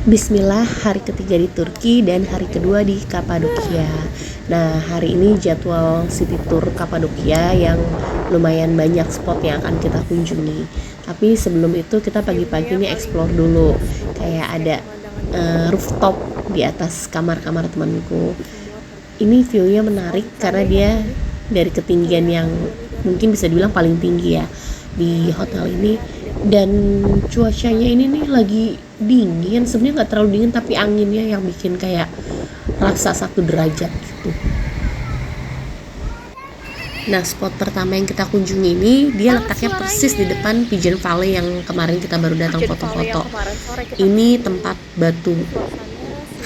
Bismillah, hari ketiga di Turki dan hari kedua di Kapadokia. Nah, hari ini jadwal city tour Kapadokia yang lumayan banyak spot yang akan kita kunjungi. Tapi sebelum itu kita pagi-pagi ini explore dulu. Kayak ada rooftop di atas kamar-kamar temanku. Ini view-nya menarik karena dia dari ketinggian yang mungkin bisa dibilang paling tinggi ya di hotel ini. Dan cuacanya ini nih lagi dingin, sebenarnya nggak terlalu dingin tapi anginnya yang bikin kayak rasa 1 derajat gitu. Nah, spot pertama yang kita kunjungi ini dia letaknya persis di depan Pigeon Valley yang kemarin kita baru datang foto-foto. Ini tempat batu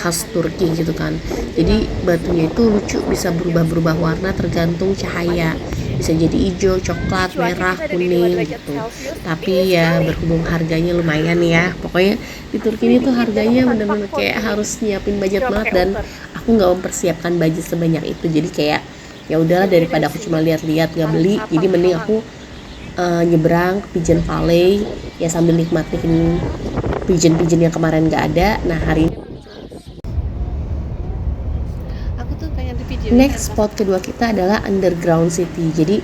khas Turki gitu kan. Jadi batunya itu lucu, bisa berubah-berubah warna tergantung cahaya. Bisa jadi hijau, coklat, merah, kuning gitu. Tapi ya berhubung harganya lumayan ya. Pokoknya di Turki ini tuh harganya bener-bener kayak harus nyiapin budget banget, dan aku nggak mempersiapkan budget sebanyak itu. Jadi kayak ya udahlah, daripada aku cuma lihat-lihat nggak beli, jadi mending aku nyebrang ke Pigeon Valley ya sambil nikmatin pigeon-pigeon yang kemarin nggak ada. Nah, hari ini next spot kedua kita adalah underground city. Jadi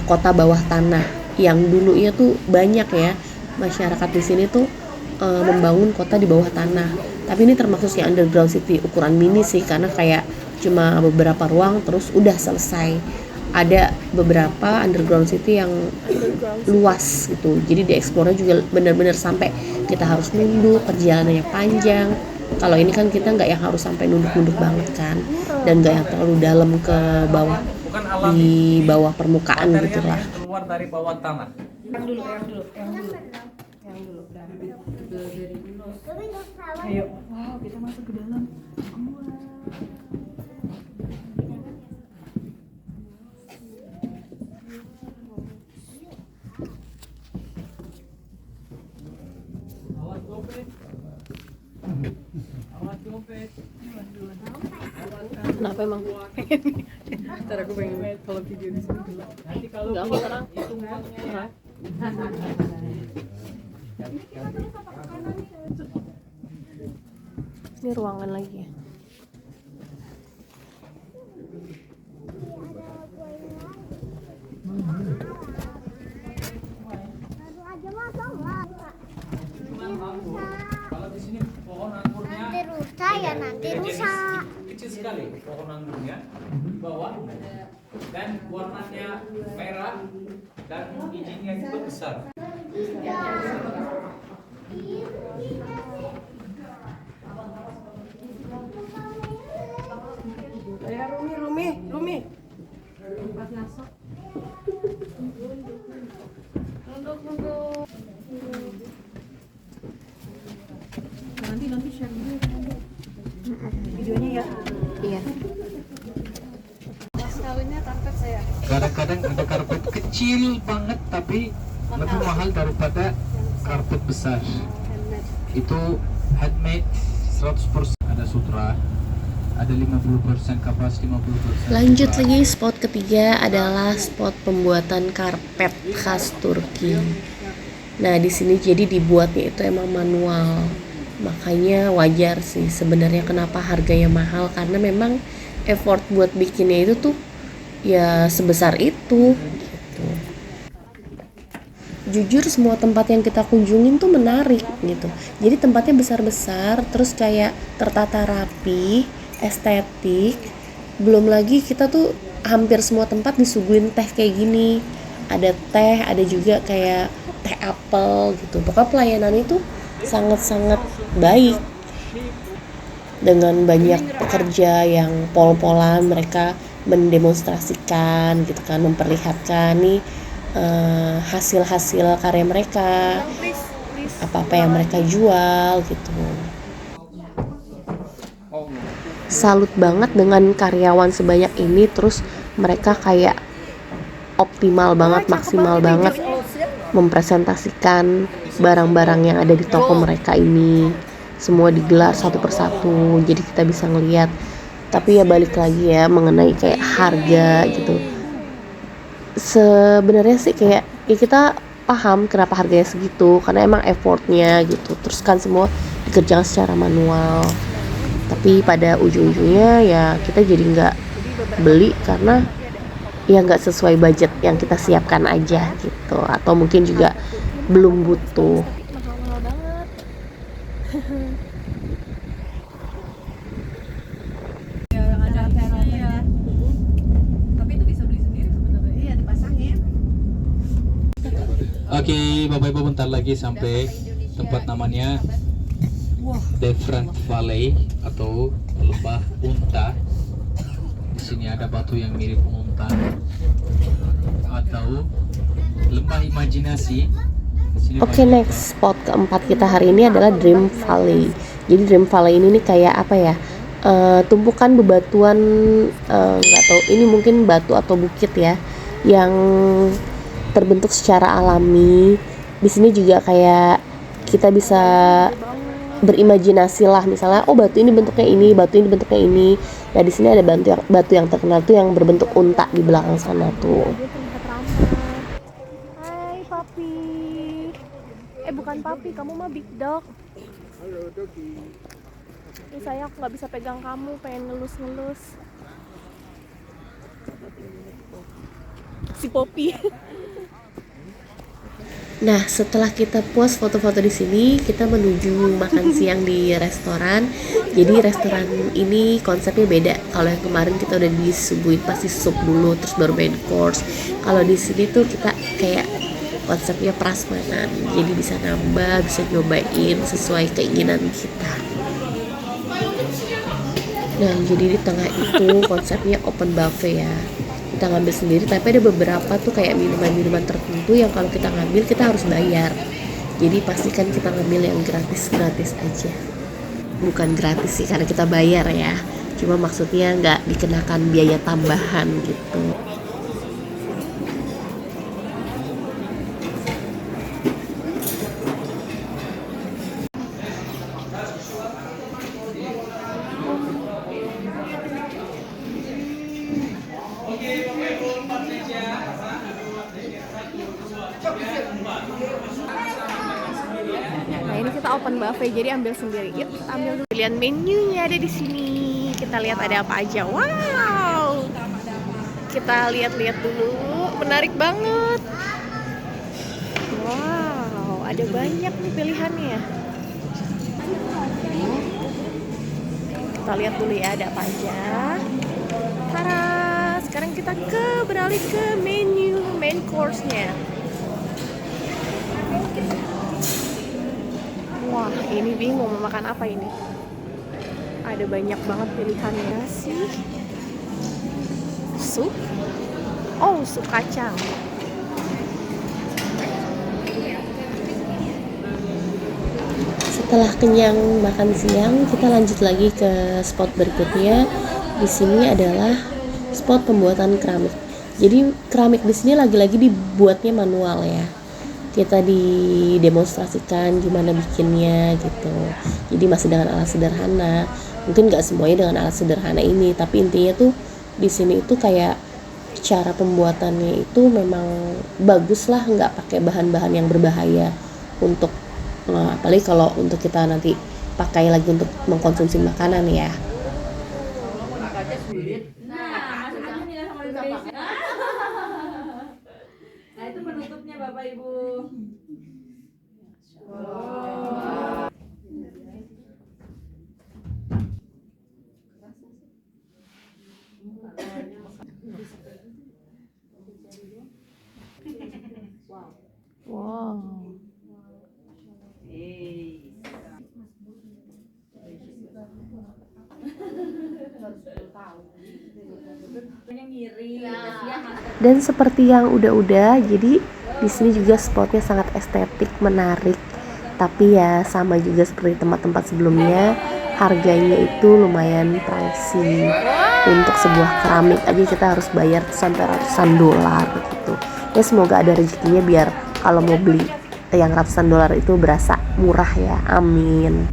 kota bawah tanah yang dulunya tuh banyak ya masyarakat di sini tuh membangun kota di bawah tanah. Tapi ini termasuk yang underground city, ukuran mini sih karena kayak cuma beberapa ruang terus udah selesai. Ada beberapa underground city yang luas gitu. Jadi dieksplornya juga benar-benar sampai kita harus nunduk, perjalanannya panjang. Kalau ini kan kita nggak yang harus sampai nunduk-nunduk banget kan, dan nggak yang terlalu dalam ke bawah, di bawah permukaan gitu lah. Keluar dari bawah tanah. Yang dulu. Ayo. Wow, kita masuk ke dalam. Kenapa emang? Ntar aku pengen kalau video di sini dulu. Nanti kalau Nggak, aku terang. itu uangnya ya. Ini ruangan lagi ya. Kalau di sini pohon anggurnya Nanti rusak ya, nanti rusak. kecil sekali pohon anggurnya di bawah, dan warnanya merah dan bijinya juga besar. Ya Rumi. Nunduk. Nanti share dulu videonya ya. Iya. Mas kawinnya karpet saya. Kadang-kadang ada karpet kecil banget tapi lebih mahal daripada karpet besar. Itu handmade 100%, ada sutra, ada 50% kapas, 50%. Lanjut sutra. lagi, spot ketiga adalah spot pembuatan karpet khas Turki. Nah, di sini jadi dibuatnya itu emang manual. Makanya wajar sih sebenarnya kenapa harganya mahal, karena memang effort buat bikinnya itu tuh ya sebesar itu gitu. Jujur semua tempat yang kita kunjungin tuh menarik gitu. Jadi tempatnya besar-besar, terus kayak tertata rapi, estetik. Belum lagi kita tuh hampir semua tempat disuguhin teh kayak gini. Ada teh, ada juga kayak teh apel gitu. Pokoknya pelayanan itu sangat-sangat baik. Dengan banyak pekerja yang pol-polan, mereka mendemonstrasikan gitu kan, memperlihatkan nih hasil-hasil karya mereka, apa-apa yang mereka jual gitu. Salut banget dengan karyawan sebanyak ini, terus mereka kayak optimal banget, maksimal banget mempresentasikan barang-barang yang ada di toko mereka ini. Semua digelar satu persatu, jadi kita bisa ngeliat. Tapi ya balik lagi ya mengenai kayak harga gitu. Sebenarnya sih kayak ya kita paham kenapa harganya segitu, karena emang effortnya gitu. Terus kan semua dikerjakan secara manual. Tapi pada ujung-ujungnya ya kita jadi nggak beli karena ya nggak sesuai budget yang kita siapkan aja gitu. Atau mungkin juga belum butuh. Mahal-mahal banget. Yang ada antenanya ya. Tapi itu bisa beli sendiri sebenarnya. Iya, dipasangin. Oke, Bapak Ibu bentar lagi sampai tempat namanya Different Valley atau Lembah Unta. Di sini ada batu yang mirip unta atau lembah imajinasi. Di sini Oke, banyak next spot keempat kita hari ini adalah Dream Valley. Jadi Dream Valley ini nih kayak apa ya? Tumpukan bebatuan, nggak tahu ini mungkin batu atau bukit ya, yang terbentuk secara alami. Di sini juga kayak kita bisa berimajinasi lah, misalnya oh batu ini bentuknya ini, batu ini bentuknya ini. Nah di sini ada batu yang terkenal tuh yang berbentuk unta di belakang sana tuh. Dia terlihat ramah. Hai papi. Bukan papi, kamu mah big dog. Halo Dogi. Ini saya aku nggak bisa pegang kamu, pengen ngelus-ngelus. Si Poppy. Nah, setelah kita puas foto-foto di sini, kita menuju makan siang di restoran. Jadi restoran ini konsepnya beda. Kalau yang kemarin kita udah disuguhin pasti sup dulu, terus baru main course. Kalau di sini tuh kita kayak konsepnya prasmanan. Jadi bisa nambah, bisa nyobain sesuai keinginan kita. Nah, jadi di tengah itu konsepnya open buffet ya. Kita ngambil sendiri, tapi ada beberapa tuh kayak minuman-minuman tertentu yang kalau kita ngambil kita harus bayar. Jadi pastikan kita ngambil yang gratis-gratis aja. Bukan gratis sih karena kita bayar ya, cuma maksudnya nggak dikenakan biaya tambahan gitu. Nah ini kita open buffet, jadi ambil sendiri. Yuk kita ambil dulu. Lihat menunya ada di sini. Kita lihat ada apa aja. Wow. Kita lihat-lihat dulu. Menarik banget. Wow, ada banyak nih pilihannya. Kita lihat dulu ya ada apa aja. Tara, sekarang kita beralih ke menu main course-nya. Wah, ini bingung mau makan apa ini. Ada banyak banget pilihannya sih. Sup? Oh, sup kacang. Setelah kenyang makan siang, kita lanjut lagi ke spot berikutnya. Di sini adalah spot pembuatan keramik. Jadi keramik di sini lagi-lagi dibuatnya manual ya. Kita didemonstrasikan gimana bikinnya gitu. Jadi masih dengan alat sederhana. Mungkin nggak semuanya dengan alat sederhana ini, tapi intinya tuh di sini itu kayak cara pembuatannya itu memang bagus lah, nggak pakai bahan-bahan yang berbahaya untuk apalagi kalau untuk kita nanti pakai lagi untuk mengkonsumsi makanan ya. Nah, itu penutupnya Bapak Ibu. Wow. Dan seperti yang udah-udah, jadi di sini juga spotnya sangat estetik, menarik. Tapi ya sama juga seperti tempat-tempat sebelumnya, harganya itu lumayan pricey. Untuk sebuah keramik aja kita harus bayar sampai ratusan dolar gitu. Ya semoga ada rezekinya biar kalau mau beli yang ratusan dolar itu berasa murah ya, amin.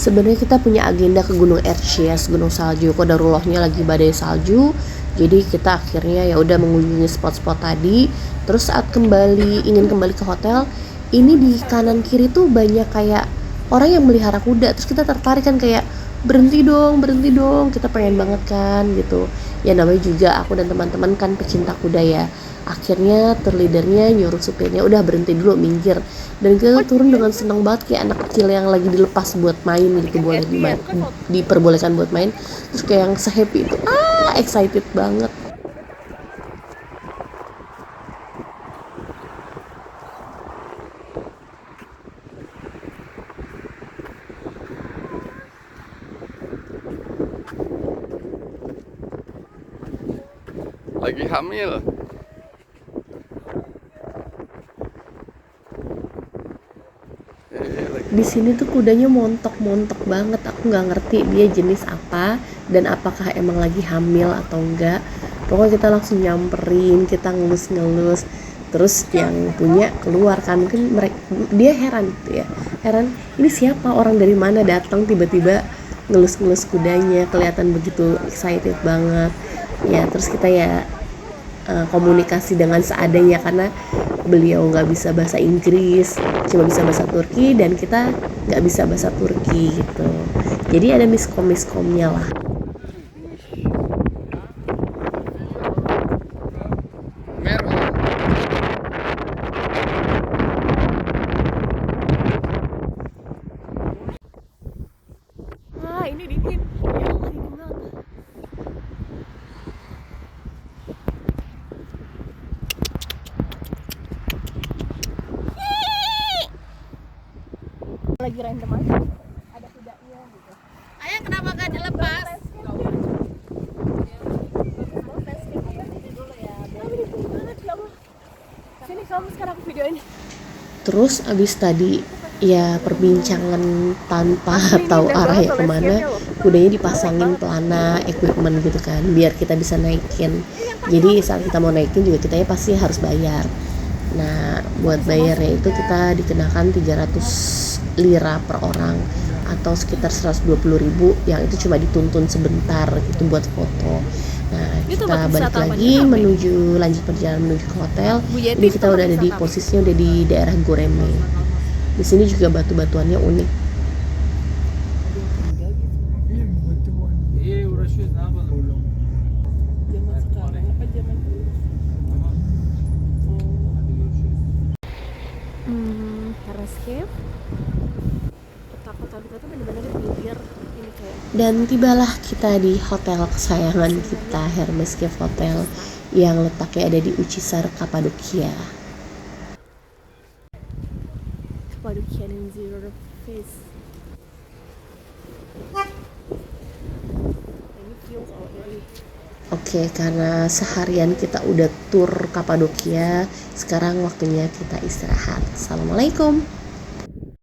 Sebenarnya kita punya agenda ke Gunung Erciyes, Gunung Salju. Qadarullohnya lagi badai salju. Jadi kita akhirnya ya udah mengunjungi spot-spot tadi. Terus saat ingin kembali ke hotel, ini di kanan kiri tuh banyak kayak orang yang melihara kuda. Terus kita tertarik kan kayak berhenti dong, kita pengen banget kan gitu. Ya namanya juga aku dan teman-teman kan pecinta kuda ya. Akhirnya leadernya nyuruh supirnya udah berhenti dulu, minggir. Dan kita turun dengan senang banget kayak anak kecil yang lagi dilepas buat main gitu, boleh diperbolehkan buat main. Terus kayak yang se-happy itu, excited banget. Lagi hamil. Di sini tuh kudanya montok banget. Aku nggak ngerti dia jenis apa dan apakah emang lagi hamil atau enggak. Pokoknya kita langsung nyamperin, kita ngelus. Terus yang punya keluar kan, mungkin dia heran gitu ya. Heran, ini siapa, orang dari mana datang tiba-tiba ngelus kudanya, kelihatan begitu excited banget. Ya terus kita ya komunikasi dengan seadanya karena beliau nggak bisa bahasa Inggris, cuma bisa bahasa Turki dan kita nggak bisa bahasa Turki gitu. Jadi ada miskomnya lah. Ini dingin. Ya Allah, dingin banget. Lagi random aja, ada kudanya gitu. Ayah kenapa gak dilepas? Sini kamu sekarang aku videoin. Terus abis tadi ya perbincangan tanpa tahu arahnya kemana, kudanya dipasangin pelana equipment gitu kan biar kita bisa naikin. Jadi saat kita mau naikin juga kita pasti harus bayar. Nah buat bayarnya itu kita dikenakan 300 lira per orang atau sekitar 120.000, yang itu cuma dituntun sebentar gitu buat foto. Nah kita balik lagi lanjut perjalanan menuju ke hotel. Ini kita udah ada di posisinya udah di daerah Goreme. Di sini juga batu-batuannya unik. Escape. Kota-kota kita tuh bener-bener di pinggir ini kayak. Dan tibalah kita di hotel kesayangan kita, Hermes Cave Hotel, yang letaknya ada di Ucisar, Kapadokia. Kapadokia dan Zero Face. Ini view kalau dari. Oke, karena seharian kita udah tur Kapadokia, sekarang waktunya kita istirahat. Assalamualaikum.